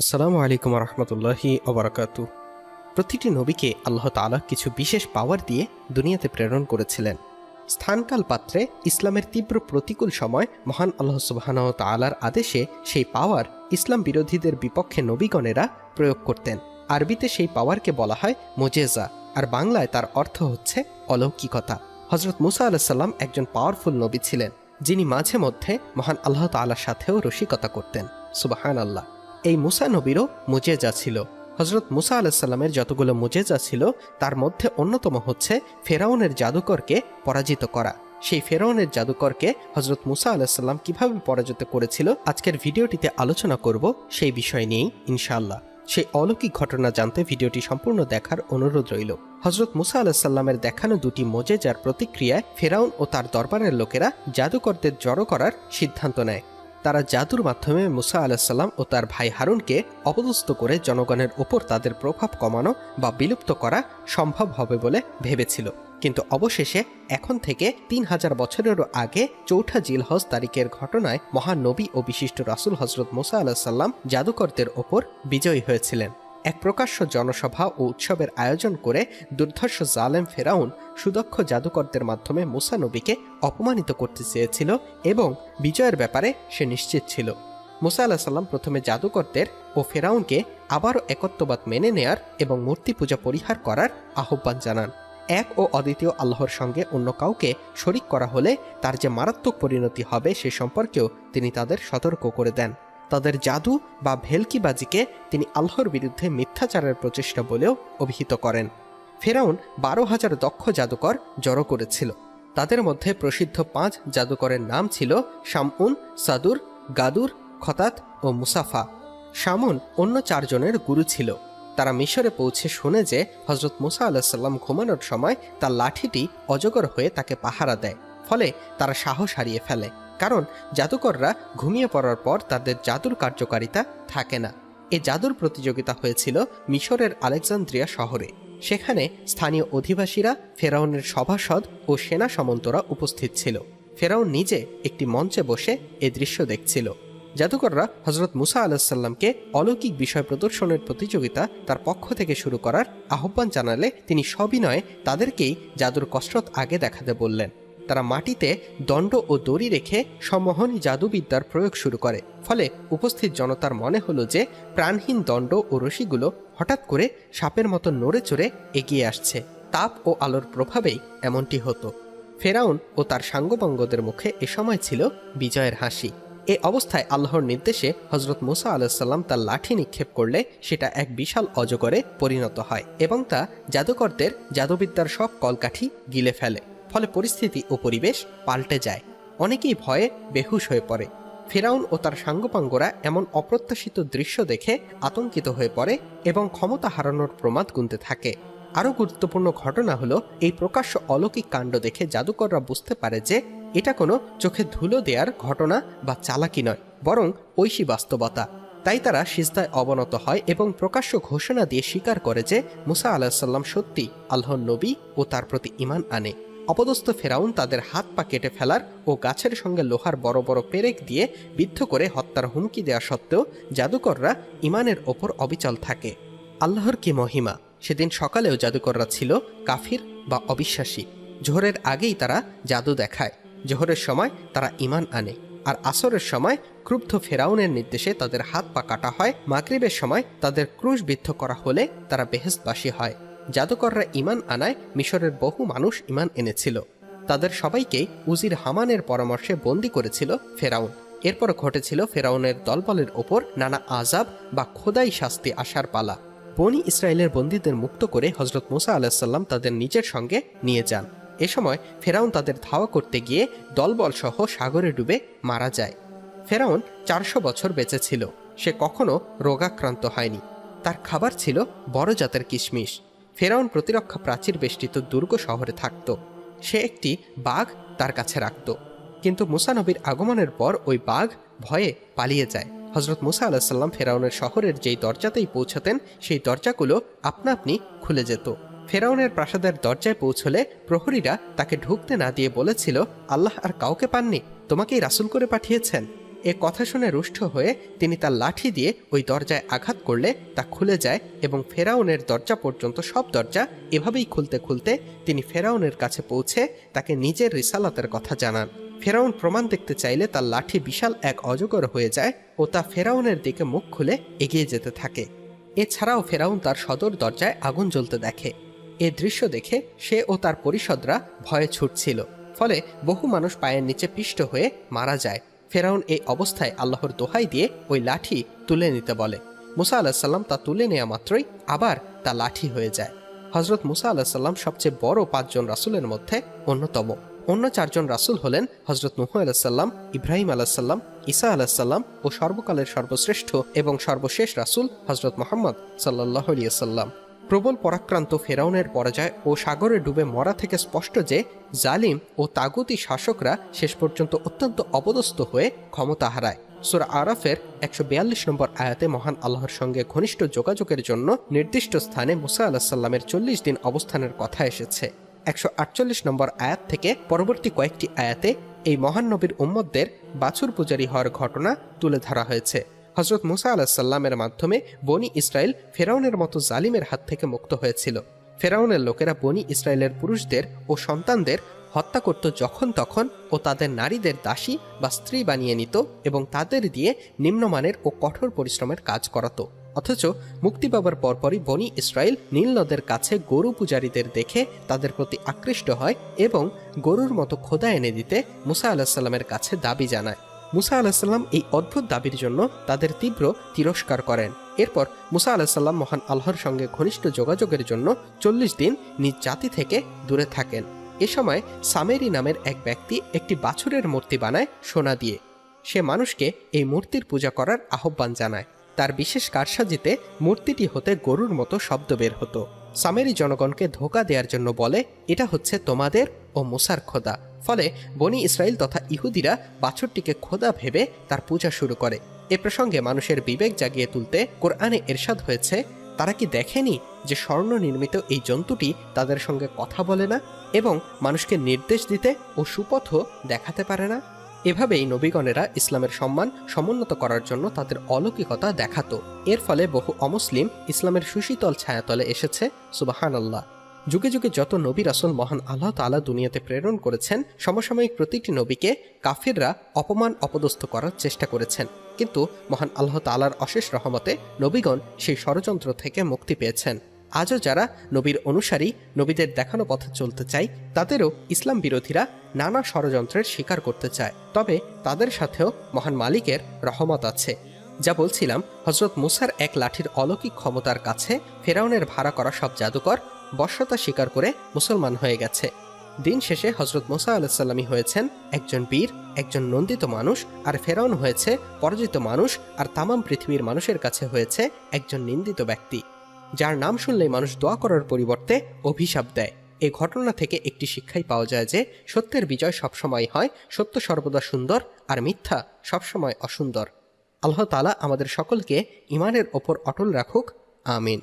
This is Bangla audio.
আসসালামু আলাইকুম রহমতুল্লাহি ওবরাকাতু। প্রতিটি নবীকে আল্লাহ তাআলা কিছু বিশেষ পাওয়ার দিয়ে দুনিয়াতে প্রেরণ করেছিলেন। স্থানকাল পাত্রে ইসলামের তীব্র প্রতিকূল সময় মহান আল্লাহ সুবহানাহু ওয়া তাআলার আদেশে সেই পাওয়ার ইসলাম বিরোধীদের বিপক্ষে নবীগণেরা প্রয়োগ করতেন। আরবিতে সেই পাওয়ারকে বলা হয় মুজেজা, আর বাংলায় তার অর্থ হচ্ছে অলৌকিকতা। হযরত মুসা আলাইহিস সালাম একজন পাওয়ারফুল নবী ছিলেন, যিনি মাঝে মধ্যে মহান আল্লাহ তাআলার সাথেও রসিকতা করতেন। সুবহানাল্লাহ। এই মুসা নবীরও মুজেজা ছিল। হযরত মুসা আলাইহিস সালামের যতগুলো মুজেজা ছিল তার মধ্যে অন্যতম হচ্ছে ফেরাউনের জাদুকরকে পরাজিত করা। সেই ফেরাউনের জাদুকরকে হযরত মুসা আলাইহিস সালাম কিভাবে পরাজিত করেছিল আজকের ভিডিওটিতে আলোচনা করব সেই বিষয় নিয়েই ইনশাআল্লাহ। সেই অলৌকিক ঘটনা জানতে ভিডিওটি সম্পূর্ণ দেখার অনুরোধ রইল। হযরত মুসা আলাইহিস সালামের দেখানো দুটি মুজেজার প্রতিক্রিয়ায় ফেরাউন ও তার দরবারের লোকেরা জাদুকরদের জড়ো করার সিদ্ধান্ত নেয়। তারা জাদুর মাধ্যমে মুসা আলাইহিস সালাম ও তার ভাই হারুনকে অপদস্থ করে জনগণের ওপর তাদের প্রভাব কমানো বা বিলুপ্ত করা সম্ভব হবে বলে ভেবেছিল। কিন্তু অবশেষে এখন থেকে ৩০০০ বছরেরও আগে চৌঠা জিলহজ তারিখের ঘটনায় মহান নবী ও বিশিষ্ট রাসূল হযরত মুসা আলাইহিস সালাম জাদুকরদের ওপর বিজয়ী হয়েছিলেন। এক প্রকাশ্য জনসভা ও উৎসবের আয়োজন করে দুর্ধর্ষ জালেম ফেরাউন সুদক্ষ জাদুকরদের মাধ্যমে মুসা নবীকে অপমানিত করতে চেয়েছিল এবং বিজয়ের ব্যাপারে সে নিশ্চিত ছিল। মুসা আলাইহিস সালাম প্রথমে জাদুকরদের ও ফেরাউনকে আবারও একত্ববাদ মেনে নেয়ার এবং মূর্তি পূজা পরিহার করার আহ্বান জানান। এক ও অদ্বিতীয় আল্লাহর সঙ্গে অন্য কাউকে শরিক করা হলে তার যে মারাত্মক পরিণতি হবে সে সম্পর্কেও তিনি তাদের সতর্ক করে দেন। তাদের জাদু বা ভেলকিবাজিকে তিনি আল্লাহর বিরুদ্ধে মিথ্যাচারের প্রচেষ্টা বলেও অভিহিত করেন। ফেরাউন ১২,০০০ দক্ষ জাদুকর জড়ো করেছিল। তাদের মধ্যে প্রসিদ্ধ ৫ জাদুকরের নাম ছিল শামউন, সাদুর, গাদুর, খতাত ও মুসাফা। শামুন অন্য ৪ জনের গুরু ছিল। তারা মিশরে পৌঁছে শুনে যে হযরত মুসা আলাইহিস সালাম ঘুমানোর সময় তার লাঠিটি অজগর হয়ে তাকে পাহারা দেয়, ফলে তারা সাহস হারিয়ে ফেলে, কারণ জাদুকররা ঘুমিয়ে পড়ার পর তাদের জাদুর কার্যকারিতা থাকে না। এই জাদুর প্রতিযোগিতা হয়েছিল মিশরের আলেকজান্দ্রিয়া শহরে। সেখানে স্থানীয় অধিবাসীরা, ফেরাউনের সভাসদ ও সেনা সামন্তরা উপস্থিত ছিল। ফেরাউন নিজে একটি মঞ্চে বসে এ দৃশ্য দেখছিল। জাদুকররা হযরত মুসা আলাইহিস সালামকে অলৌকিক বিষয় প্রদর্শনের প্রতিযোগিতা তার পক্ষ থেকে শুরু করার আহ্বান জানালে তিনি সবিনয়ে তাদেরকেই জাদুর কসরত আগে দেখাতে বললেন। তারা মাটিতে দণ্ড ও দড়ি রেখে সম্মোহনী জাদুবিদ্যার প্রয়োগ শুরু করে। ফলে উপস্থিত জনতার মনে হলো যে প্রাণহীন দণ্ড ও রশিগুলো হঠাৎ করে সাপের মতো নড়ে চড়ে এগিয়ে আসছে। তাপ ও আলোর প্রভাবেই এমনটি হতো। ফেরাউন ও তার সাঙ্গপাঙ্গদের মুখে এ সময় ছিল বিজয়ের হাসি। এ অবস্থায় আল্লাহর নির্দেশে হযরত মুসা আলাইহিস সালাম তার লাঠি নিক্ষেপ করলে সেটা এক বিশাল অজগরে পরিণত হয় এবং তা জাদুকরদের জাদুবিদ্যার সব কলকাঠি গিলে ফেলে। ফলে পরিস্থিতি ও পরিবেশ পাল্টে যায়। অনেকেই ভয়ে বেহুশ হয়ে পড়ে। ফেরাউন ও তার সাঙ্গপাঙ্গরা এমন অপ্রত্যাশিত দৃশ্য দেখে আতঙ্কিত হয়ে পড়ে এবং ক্ষমতা হারানোর প্রমাদ গুনতে থাকে। আরও গুরুত্বপূর্ণ ঘটনা হলো, এই প্রকাশ্য অলৌকিক কাণ্ড দেখে জাদুকররা বুঝতে পারে যে এটা কোনো চোখে ধুলো দেওয়ার ঘটনা বা চালাকি নয়, বরং ঐশী বাস্তবতা। তাই তারা সিজদায় অবনত হয় এবং প্রকাশ্য ঘোষণা দিয়ে স্বীকার করে যে মুসা আলাইহিস সালাম সত্যি আল্লাহর নবী ও তার প্রতি ঈমান আনে। অপদস্থ ফেরাউন তাদের হাত পা কেটে ফেলার ও গাছের সঙ্গে লোহার বড় বড় পেরেক দিয়ে বিদ্ধ করে হত্যার হুমকি দেওয়া সত্ত্বেও জাদুকররা ঈমানের ওপর অবিচল থাকে। আল্লাহর কি মহিমা! সেদিন সকালেও জাদুকররা ছিল কাফির বা অবিশ্বাসী। জোহরের আগেই তারা জাদু দেখায়, জোহরের সময় তারা ঈমান আনে, আর আসরের সময় ক্রুব্ধ ফেরাউনের নির্দেশে তাদের হাত পা কাটা হয়। মাগরিবের সময় তাদের ক্রুশবিদ্ধ করা হলে তারা বেহেশতবাসী হয়। জাদুকররা ঈমান আনায় মিশরের বহু মানুষ ঈমান এনেছিল। তাদের সবাইকেই উজির হামানের পরামর্শে বন্দী করেছিল ফেরাউন। এরপর ঘটেছিল ফেরাউনের দলবলের ওপর নানা আযাব বা খোদাই শাস্তি আসার পালা। বনী ইসরায়েলের বন্দীদের মুক্ত করে হযরত মুসা আলাইহিস সালাম তাদের নিজের সঙ্গে নিয়ে যান। এ সময় ফেরাউন তাদের ধাওয়া করতে গিয়ে দলবল সহ সাগরে ডুবে মারা যায়। ফেরাউন ৪০০ বছর বেঁচে ছিল। সে কখনো রোগাক্রান্ত হয়নি। তার খাবার ছিল বড় জাতের কিশমিশ। ফেরাউন প্রতিরক্ষা প্রাচীর বেষ্টিত দুর্গ শহরে থাকত। সে একটি বাঘ তার কাছে রাখত। কিন্তু মুসা নবীর আগমনের পর ওই বাঘ ভয়ে পালিয়ে যায়। হযরত মুসা আলাইহিস সালাম ফেরাউনের শহরের যেই দরজাতেই পৌঁছতেন সেই দরজাগুলো আপনা আপনি খুলে যেত। ফেরাউনের প্রাসাদের দরজায় পৌঁছলে প্রহরীরা তাকে ঢুকতে না দিয়ে বলেছিল, আল্লাহ আর কাউকে পাননি, তোমাকেই রাসূল করে পাঠিয়েছেন। এ কথা শুনে রুষ্ট হয়ে তিনি তার লাঠি দিয়ে ওই দরজায় আঘাত করলে তা খুলে যায় এবং ফেরাউনের দরজা পর্যন্ত সব দরজা এভাবেই খুলতে খুলতে তিনি ফেরাউনের কাছে পৌঁছে তাকে নিজের রিসালাতের কথা জানান। ফেরাউন প্রমাণ দেখতে চাইলে তার লাঠি বিশাল এক অজগর হয়ে যায় ও তা ফেরাউনের দিকে মুখ খুলে এগিয়ে যেতে থাকে। এছাড়াও ফেরাউন তার সদর দরজায় আগুন জ্বলতে দেখে। এ দৃশ্য দেখে সে ও তার পরিষদরা ভয়ে ছুটছিল, ফলে বহু মানুষ পায়ের নিচে পিষ্ট হয়ে মারা যায়। ফেরাউন এই অবস্থায় আল্লাহর দোহাই দিয়ে ওই লাঠি তুলে নিতে বলে। মুসা আলাহিসাল্লাম তা তুলে নেওয়া মাত্রই আবার তা লাঠি হয়ে যায়। হজরত মুসা আলাহিসাল্লাম সবচেয়ে বড় 5 জন রাসূলের মধ্যে অন্যতম। অন্য 4 জন রাসূল হলেন হজরত নূহ আলাইহিসসালাম, ইব্রাহিম আলাইহিসসালাম, ঈসা আলাইহিসসালাম ও সর্বকালের সর্বশ্রেষ্ঠ এবং সর্বশেষ রাসূল হজরত মুহাম্মদ সাল্লাল্লাহু আলাইহি ওয়াসাল্লাম। প্রবল পরাক্রান্ত ফেরাউনের পরাজয় ও সাগরে ডুবে মরা থেকে স্পষ্ট যে জালিম ও তাগুতি শাসকরা শেষ পর্যন্ত অত্যন্ত অপদস্থ হয়ে ক্ষমতা হারায়। সূরা আরাফের 142 নম্বর আয়াতে মহান আল্লাহর সঙ্গে ঘনিষ্ঠ যোগাযোগের জন্য নির্দিষ্ট স্থানে মুসা আলাইহিস সালামের 40 দিন অবস্থানের কথা এসেছে। 148 নম্বর আয়াত থেকে পরবর্তী কয়েকটি আয়াতে এই মহান নবীর উম্মতদের বাছুর পূজারী হওয়ার ঘটনা তুলে ধরা হয়েছে। হজরত মুসা আলাহিসাল্লামের মাধ্যমে বনি ইসরায়েল ফেরাউনের মতো জালিমের হাত থেকে মুক্ত হয়েছিল। ফেরাউনের লোকেরা বনি ইসরায়েলের পুরুষদের ও সন্তানদের হত্যা করত যখন তখন ও তাদের নারীদের দাসী বা স্ত্রী বানিয়ে নিত এবং তাদের দিয়ে নিম্নমানের ও কঠোর পরিশ্রমের কাজ করাতো। অথচ মুক্তি পাবার পরপরই বনি ইসরায়েল নীল নদের কাছে গরু পূজারীদের দেখে তাদের প্রতি আকৃষ্ট হয় এবং গরুর মতো খোদা এনে দিতে মুসা আলাহিসাল্লামের কাছে দাবি জানায়। মুসা আলাহিসাল্লাম এই অদ্ভুত দাবির জন্য তাদের তীব্র তিরস্কার করেন। এরপর মুসা আলাহিসাল্লাম মহান আল্লাহর সঙ্গে ঘনিষ্ঠ যোগাযোগের জন্য 40 দিন নিজ জাতি থেকে দূরে থাকেন। এ সময় সামেরি নামের এক ব্যক্তি একটি বাছুরের মূর্তি বানায় সোনা দিয়ে। সে মানুষকে এই মূর্তির পূজা করার আহ্বান জানায়। তার বিশেষ কারসাজিতে মূর্তিটি হতে গরুর মতো শব্দ বের হতো। সামেরি জনগণকে ধোঁকা দেওয়ার জন্য বলে, এটা হচ্ছে তোমাদের ও মুসার খোদা। ফলে বনি ইসরায়েল তথা ইহুদিরা বাছুরটিকে খোদা ভেবে তার পূজা শুরু করে। এ প্রসঙ্গে মানুষের বিবেক জাগিয়ে তুলতে কোরআনে ইরশাদ হয়েছে, তারা কি দেখেনি যে স্বর্ণ নির্মিত এই জন্তুটি তাদের সঙ্গে কথা বলে না এবং মানুষকে নির্দেশ দিতে ও সুপথও দেখাতে পারে না? এভাবেই নবীগণেরা ইসলামের সম্মান সমুন্নত করার জন্য তাদের অলৌকিকতা দেখাতো। এর ফলে বহু অমুসলিম ইসলামের সুশীতল ছায়াতলে এসেছে। সুবহানাল্লাহ। যুগে যুগে যত নবী রাসূল মহান আল্লাহ তাআলা দুনিয়াতে প্রেরণ করেছেন, সমসাময়িক প্রতিটি নবীকে কাফিররা অপমান অপদস্থ করার চেষ্টা করেছেন, কিন্তু মহান আল্লাহ তাআলার অশেষ রহমতে নবীগণ সেই ষড়যন্ত্র থেকে মুক্তি পেয়েছেন। আজও যারা নবীর অনুসারী, নবীদের দেখানো পথে চলতে চায়, তাদেরও ইসলাম বিরোধীরা নানা ষড়যন্ত্রের শিকার করতে চায়। তবে তাদের সাথেও মহান মালিকের রহমত আছে। যা বলছিলাম, হজরত মুসার এক লাঠির অলৌকিক ক্ষমতার কাছে ফেরাউনের ভাড়া করা সব জাদুকর বশ্যতা স্বীকার করে মুসলমান হয়ে গেছে। দিন শেষে হজরত মুসা আলাইহিসসালামই হয়েছেন একজন বীর, একজন নন্দিত মানুষ, আর ফেরাউন হয়েছে পরাজিত মানুষ, আর তামাম পৃথিবীর মানুষের কাছে হয়েছে একজন নিন্দিত ব্যক্তি, যার নাম শুনলেই মানুষ দোয়া করার পরিবর্তে অভিশাপ দেয়। এই ঘটনা থেকে একটি শিক্ষাই পাওয়া যায় যে সত্যের বিজয় সবসময় হয়, সত্য সর্বদা সুন্দর আর মিথ্যা সবসময় অসুন্দর। আল্লাহ তাআলা আমাদের সকলকে ঈমানের ওপর অটল রাখুক। আমিন।